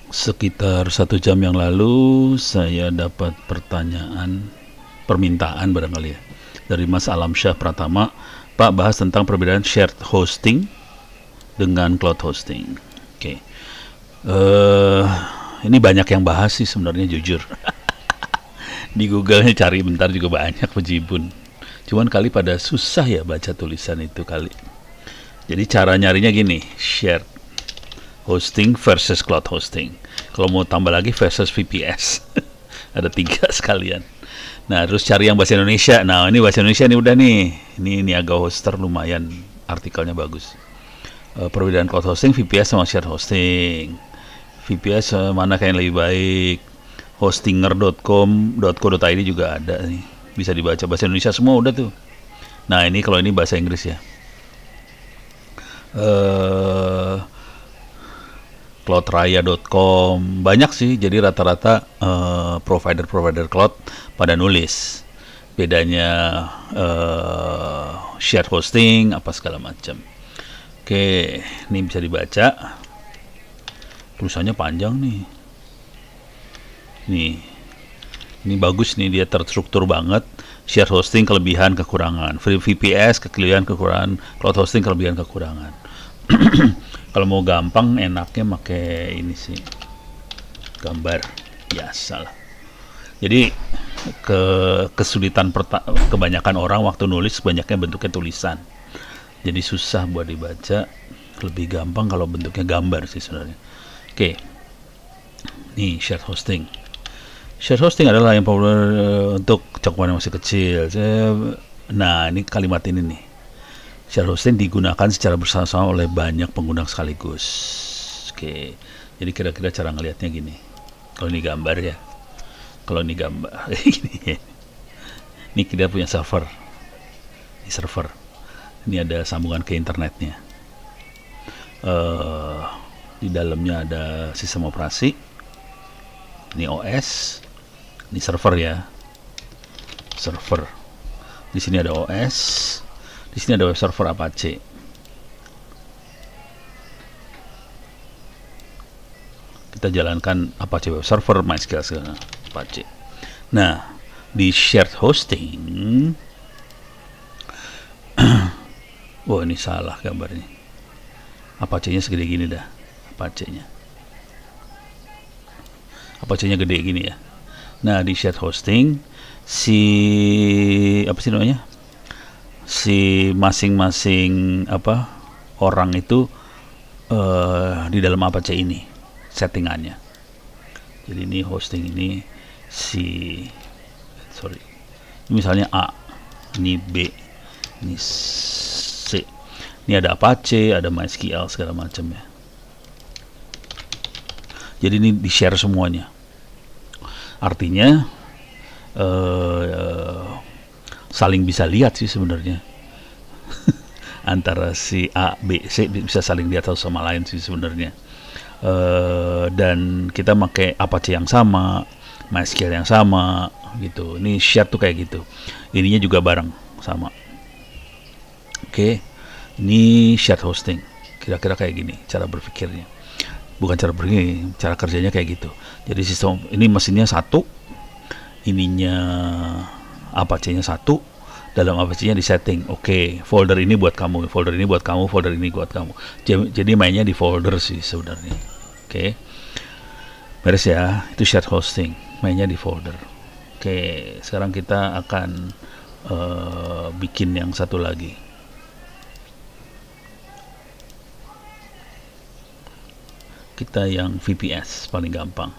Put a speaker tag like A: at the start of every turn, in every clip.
A: Sekitar 1 jam yang lalu saya dapat permintaan barangkali ya, dari Mas Alamsyah Pratama. Pak, bahas tentang perbedaan shared hosting dengan cloud hosting. Oke. Ini banyak yang bahas sih sebenarnya, jujur. Di Google-nya cari bentar juga banyak bejibun. Cuman kali pada susah ya baca tulisan itu kali. Jadi cara nyarinya gini, shared hosting versus cloud hosting. Kalau mau tambah lagi versus VPS. Ada 3 sekalian. Nah, terus cari yang bahasa Indonesia. Nah, ini bahasa Indonesia nih udah nih. Ini Niaga Hoster lumayan, artikelnya bagus. Perbedaan cloud hosting, VPS sama shared hosting. VPS mana kayak yang lebih baik? Hostinger.com.co.id juga ada nih. Bisa dibaca bahasa Indonesia semua udah tuh. Nah, ini kalau ini bahasa Inggris ya. Cloudraya.com banyak sih, jadi rata-rata provider cloud pada nulis bedanya share hosting apa segala macam. Oke, ini bisa dibaca, tulisannya panjang nih. Ini bagus nih, dia terstruktur banget. Share hosting kelebihan kekurangan, free VPS kelebihan kekurangan, cloud hosting kelebihan kekurangan. Kalau mau gampang enaknya pakai ini sih, gambar biasa lah. Jadi kesulitan kebanyakan orang waktu nulis banyaknya bentuknya tulisan, jadi susah buat dibaca. Lebih gampang kalau bentuknya gambar sih sebenarnya. Oke, nih shared hosting. Shared hosting adalah yang populer untuk cakupan yang masih kecil. Nah, ini kalimat ini nih. Share hosting digunakan secara bersama-sama oleh banyak pengguna sekaligus. Oke, jadi kira-kira cara ngelihatnya gini. Kalau ini gambar ya, kalau ini gambar gini. Ini kita punya server. Ini server. Ini ada sambungan ke internetnya. Di dalamnya ada sistem operasi. Ini OS. Ini server ya. Server. Di sini ada OS. Di sini ada web server Apache. Kita jalankan Apache web server, MySQL segala Apache. Nah, di shared hosting, wah ini salah gambarnya. Apache-nya segede gini dah. Apache-nya gede gini ya. Nah, di shared hosting apa sih namanya? Si masing-masing orang itu di dalam Apache ini settingannya. Jadi ini hosting ini misalnya A, ini B, ini C. Ini ada Apache, ada MySQL segala macam ya. Jadi ini di share semuanya. Artinya saling bisa lihat sih sebenarnya. Antara si A, B, C bisa saling lihat satu sama lain sih sebenarnya. Dan kita pakai Apache yang sama, MySQL yang sama gitu. Ini share tuh kayak gitu. Ininya juga bareng sama. Oke. Ini shared hosting. Kira-kira kayak gini cara berpikirnya. Bukan cara berpikir, cara kerjanya kayak gitu. Jadi sistem ini mesinnya satu, ininya Apache-nya satu, dalam Apache-nya di setting. Oke, folder ini buat kamu, folder ini buat kamu, folder ini buat kamu. Jadi mainnya di folder sih sebenarnya. Oke. Beres ya, itu shared hosting, mainnya di folder. Oke, sekarang kita akan bikin yang satu lagi. Kita yang VPS paling gampang.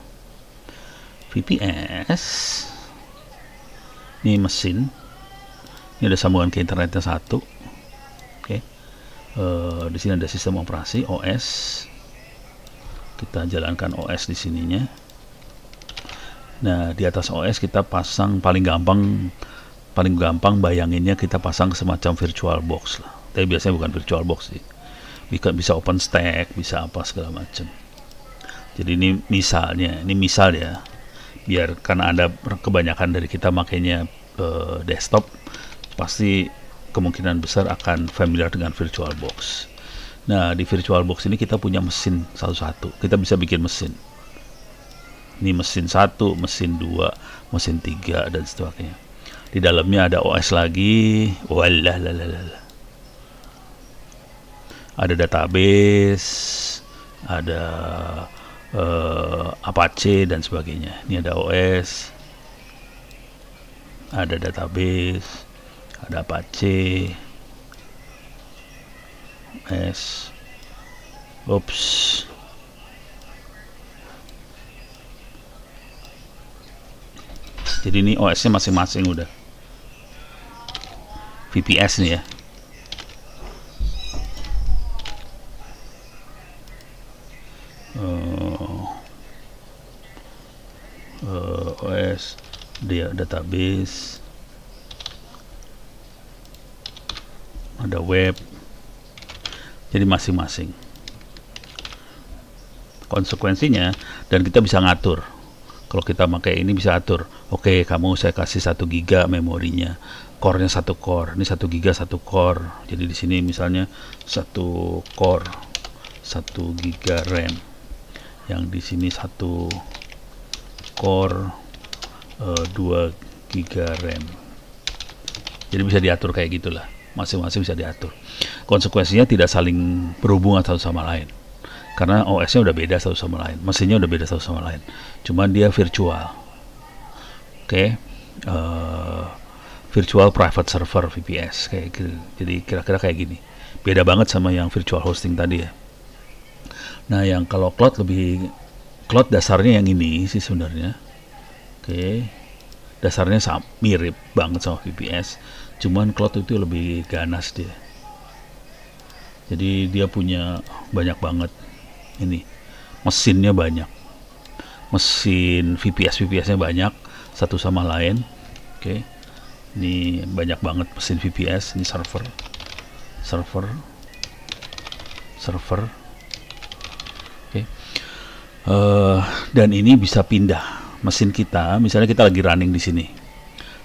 A: VPS ini mesin, ini ada sambungan ke internetnya satu. Oke. Di sini ada sistem operasi OS. Kita jalankan OS di sininya. Nah, di atas OS kita pasang paling gampang bayanginnya kita pasang semacam virtual box lah. Tapi biasanya bukan virtual box sih. Bisa OpenStack, bisa apa segala macam. Jadi ini misal ya, biar karena ada kebanyakan dari kita makainya desktop, pasti kemungkinan besar akan familiar dengan VirtualBox. Nah, di VirtualBox ini kita punya mesin satu-satu, kita bisa bikin mesin. Ini mesin 1, mesin 2, mesin 3 dan sebagainya. Di dalamnya ada OS lagi. Ada database, ada Apache dan sebagainya. Ini ada OS, ada database, ada Apache, OS. Jadi ini OS-nya masing-masing udah. VPS nih ya. OS, dia database, ada web. Jadi masing-masing konsekuensinya, dan kita bisa ngatur. Kalau kita pakai ini bisa atur, oke, kamu saya kasih 1 giga memorinya, core-nya 1 core, ini 1 giga 1 core. Jadi di sini misalnya 1 core 1 giga RAM, yang di sini 1 core 2 giga RAM. Jadi bisa diatur kayak gitulah, masing-masing bisa diatur. Konsekuensinya tidak saling berhubungan satu sama lain, karena OS-nya udah beda satu sama lain, mesinnya udah beda satu sama lain, cuman dia virtual. Virtual private server, VPS, kayak gitu. Jadi kira-kira kayak gini, beda banget sama yang virtual hosting tadi ya. Nah, yang kalau cloud cloud dasarnya yang ini sih sebenarnya. Dasarnya mirip banget sama VPS, cuman cloud itu lebih ganas dia. Jadi dia punya banyak banget ini, mesinnya banyak, mesin VPS-nya banyak satu sama lain. Ini banyak banget mesin VPS. Ini server. Dan ini bisa pindah mesin kita. Misalnya kita lagi running di sini,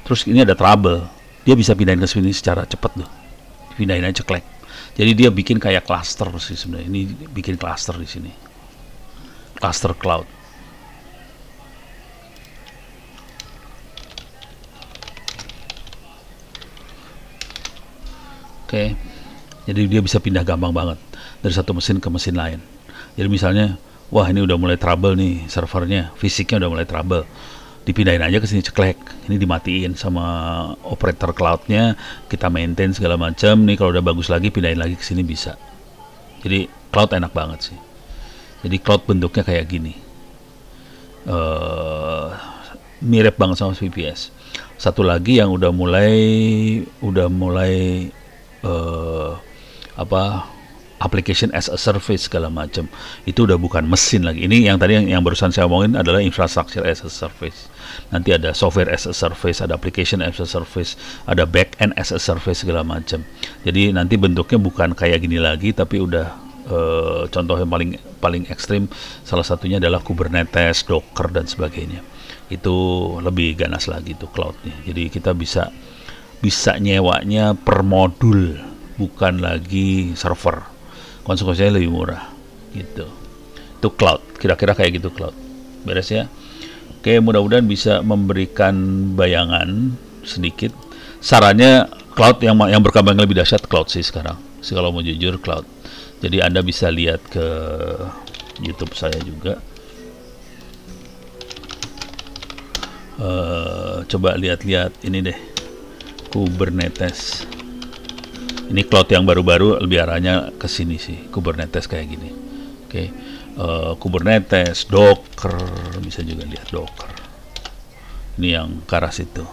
A: terus ini ada trouble, dia bisa pindahin ke sini secara cepat loh. Pindahin aja, klik. Jadi dia bikin kayak cluster sih sebenarnya. Ini bikin cluster di sini, cluster cloud. Jadi dia bisa pindah gampang banget dari satu mesin ke mesin lain. Jadi misalnya, wah ini udah mulai trouble nih servernya, fisiknya udah mulai trouble, dipindahin aja ke sini, ceklek. Ini dimatiin sama operator cloudnya, kita maintain segala macam. Nih kalau udah bagus lagi, pindahin lagi ke sini bisa. Jadi cloud enak banget sih. Jadi cloud bentuknya kayak gini, mirip banget sama VPS. Satu lagi yang udah mulai application as a service segala macam, itu udah bukan mesin lagi. Ini yang tadi yang barusan saya omongin adalah infrastructure as a service. Nanti ada software as a service, ada application as a service, ada back end as a service segala macam. Jadi nanti bentuknya bukan kayak gini lagi, tapi udah contoh yang paling ekstrim, salah satunya adalah Kubernetes, Docker dan sebagainya. Itu lebih ganas lagi tuh cloudnya. Jadi kita bisa nyewanya per modul, bukan lagi server. Konsekuensinya lebih murah gitu. Itu cloud, kira-kira kayak gitu cloud. Beres ya. Oke, mudah-mudahan bisa memberikan bayangan sedikit. Sarannya cloud yang berkembang lebih dahsyat cloud sih sekarang. Kalau mau jujur cloud. Jadi Anda bisa lihat ke YouTube saya juga. Coba lihat-lihat ini deh, Kubernetes. Ini cloud yang baru-baru lebih arahnya ke sini sih, Kubernetes kayak gini. Kubernetes, Docker, bisa juga lihat Docker. Ini yang ke arah situ.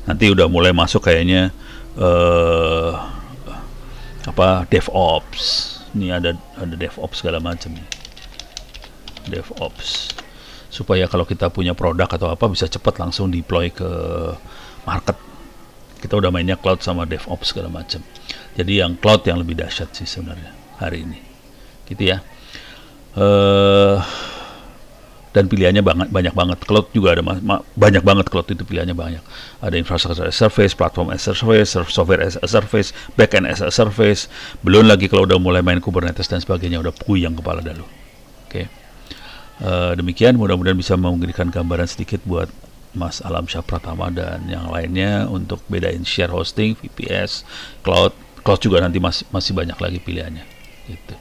A: Nanti udah mulai masuk kayaknya DevOps. Ini ada DevOps segala macam nih. DevOps. Supaya kalau kita punya produk atau apa bisa cepat langsung deploy ke market. Kita udah mainnya cloud sama DevOps segala macam. Jadi yang cloud yang lebih dahsyat sih sebenarnya hari ini, gitu ya. Dan pilihannya banyak banget. Cloud juga ada banyak banget, cloud itu pilihannya banyak. Ada infrastructure as a service, platform as a service, software as a service, backend as a service. Belum lagi kalau udah mulai main Kubernetes dan sebagainya, udah puyeng kepala dah lu. Demikian, mudah-mudahan bisa memberikan gambaran sedikit buat Mas Alam Syah Pratama dan yang lainnya untuk bedain share hosting, VPS, cloud juga nanti masih banyak lagi pilihannya gitu.